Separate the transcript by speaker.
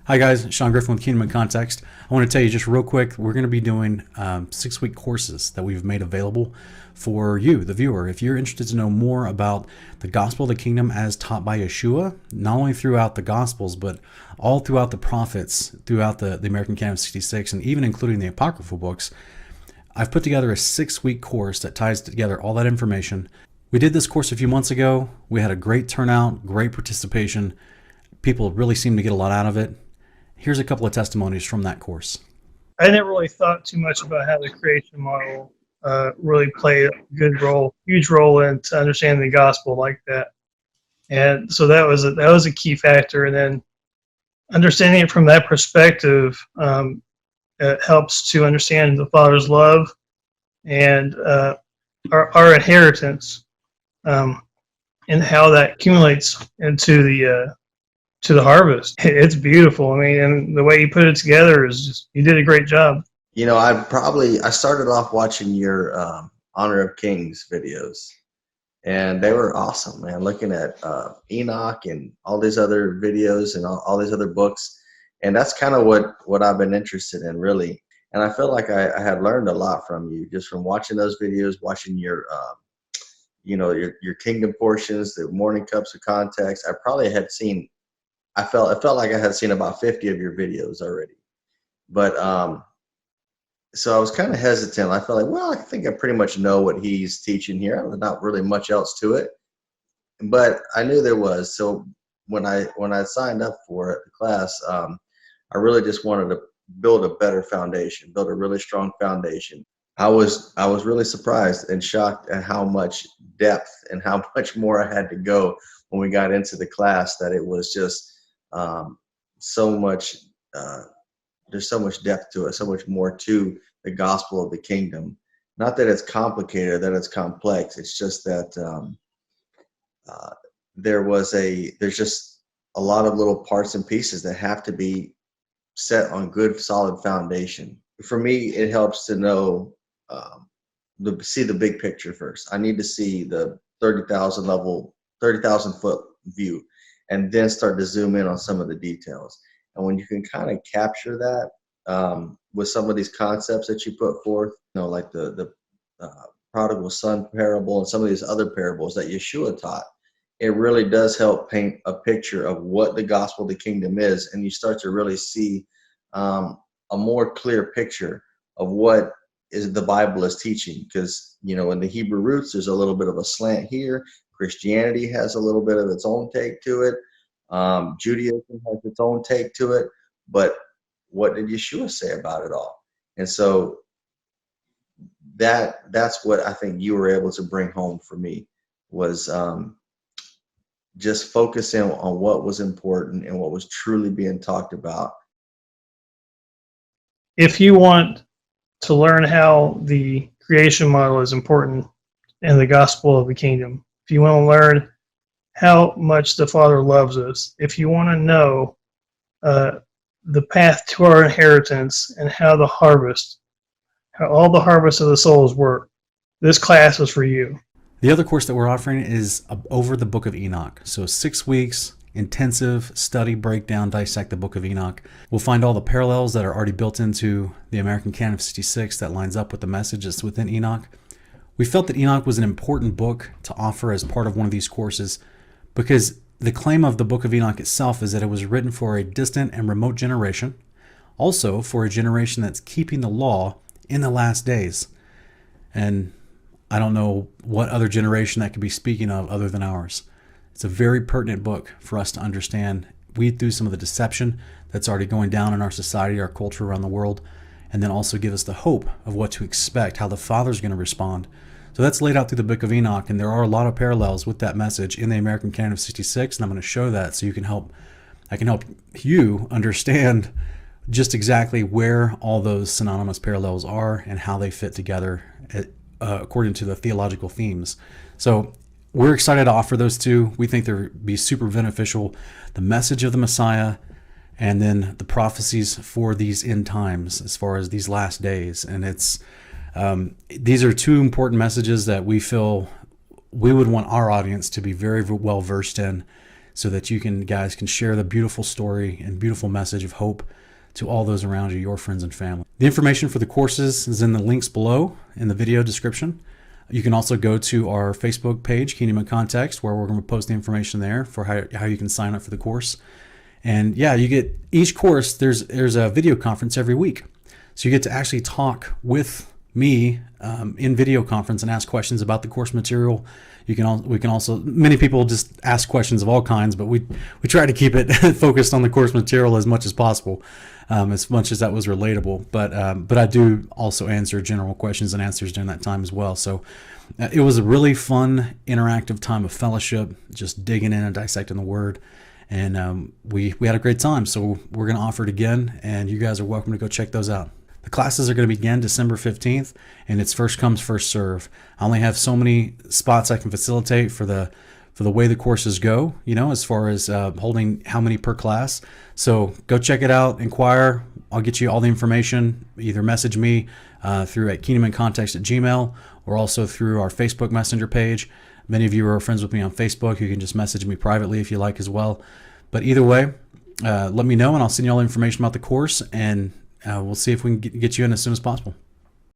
Speaker 1: Hi guys, Sean Griffin with Kingdom in Context. I want to tell you just real quick, we're going to be doing 6-week courses that we've made available for you, the viewer. If you're interested to know more about the gospel of the kingdom as taught by Yeshua, not only throughout the gospels, but all throughout the prophets, throughout the American Canon of 66, and even including the apocryphal books, I've put together a 6-week course that ties together all that information. We did this course a few months ago. We had a great turnout, great participation. People really seemed to get a lot out of it. Here's a couple of testimonies from that course.
Speaker 2: I never really thought too much about how the creation model really played a huge role in understanding the gospel like that. And so that was a key factor. And then understanding it from that perspective, it helps to understand the Father's love and our inheritance, and how that accumulates into the harvest. It's beautiful. I mean, and the way you put it together is just, you did a great job.
Speaker 3: You know, I started off watching your Honor of Kings videos, and they were awesome, man. Looking at Enoch and all these other videos and all these other books, and that's kind of what I've been interested in, really. And I feel like I had learned a lot from you just from watching those videos, watching your your kingdom portions, the morning cups of context. It felt like I had seen about 50 of your videos already. But so I was kind of hesitant. I felt like, well, I think I pretty much know what he's teaching here. There's not really much else to it. But I knew there was. So when I signed up for it, the class, I really just wanted to build a better foundation, build a really strong foundation. I was really surprised and shocked at how much depth and how much more I had to go when we got into the class, that it was just so much, there's so much depth to it, so much more to the gospel of the kingdom. Not that it's complicated, that it's complex. It's just that there's just a lot of little parts and pieces that have to be set on good, solid foundation. For me, it helps to know, see the big picture first. I need to see the 30,000 foot view, and then start to zoom in on some of the details. And when you can kind of capture that with some of these concepts that you put forth, like the prodigal son parable and some of these other parables that Yeshua taught, it really does help paint a picture of what the gospel of the kingdom is. And you start to really see a more clear picture of what is the Bible is teaching. Because, in the Hebrew roots, there's a little bit of a slant here. Christianity has a little bit of its own take to it. Judaism has its own take to it. But what did Yeshua say about it all? And so that's what I think you were able to bring home for me, was just focusing on what was important and what was truly being talked about.
Speaker 2: If you want to learn how the creation model is important in the gospel of the kingdom, if you want to learn how much the Father loves us, if you want to know the path to our inheritance and how all the harvest of the souls work, this class is for you.
Speaker 1: The other course that we're offering is over the Book of Enoch. So 6 weeks, intensive study, breakdown, dissect the Book of Enoch. We'll find all the parallels that are already built into the American Canon of 66 that lines up with the message that's within Enoch. We felt that Enoch was an important book to offer as part of one of these courses because the claim of the Book of Enoch itself is that it was written for a distant and remote generation, also for a generation that's keeping the law in the last days. And I don't know what other generation that could be speaking of other than ours. It's a very pertinent book for us to understand, weed through some of the deception that's already going down in our society, our culture around the world, and then also give us the hope of what to expect, how the Father's going to respond. So that's laid out through the Book of Enoch, and there are a lot of parallels with that message in the American Canon of 66, and I'm going to show that so I can help you understand just exactly where all those synonymous parallels are and how they fit together according to the theological themes. So we're excited to offer those two. We think they'll be super beneficial. The message of the Messiah, and then the prophecies for these end times as far as these last days. And these are two important messages that we feel we would want our audience to be very well versed in, so that you guys can share the beautiful story and beautiful message of hope to all those around you, your friends and family. The information for the courses is in the links below in the video description. You can also go to our Facebook page, Kingdom in Context, where we're going to post the information there for how you can sign up for the course. And yeah, you get each course, there's a video conference every week. So you get to actually talk with me in video conference and ask questions about the course material. We can also, many people just ask questions of all kinds, but we try to keep it focused on the course material as much as possible, as much as that was relatable. But I do also answer general questions and answers during that time as well. So it was a really fun, interactive time of fellowship, just digging in and dissecting the Word. And we had a great time. So we're going to offer it again, and you guys are welcome to go check those out. The classes are going to begin December 15th, and it's first come, first serve. I only have so many spots I can facilitate for the way the courses go, as far as holding how many per class. So go check it out, inquire. I'll get you all the information. Either message me through at kingdomincontext@gmail.com or also through our Facebook Messenger page. Many of you are friends with me on Facebook. You can just message me privately if you like as well. But either way, let me know, and I'll send you all the information about the course, and we'll see if we can get you in as soon as possible.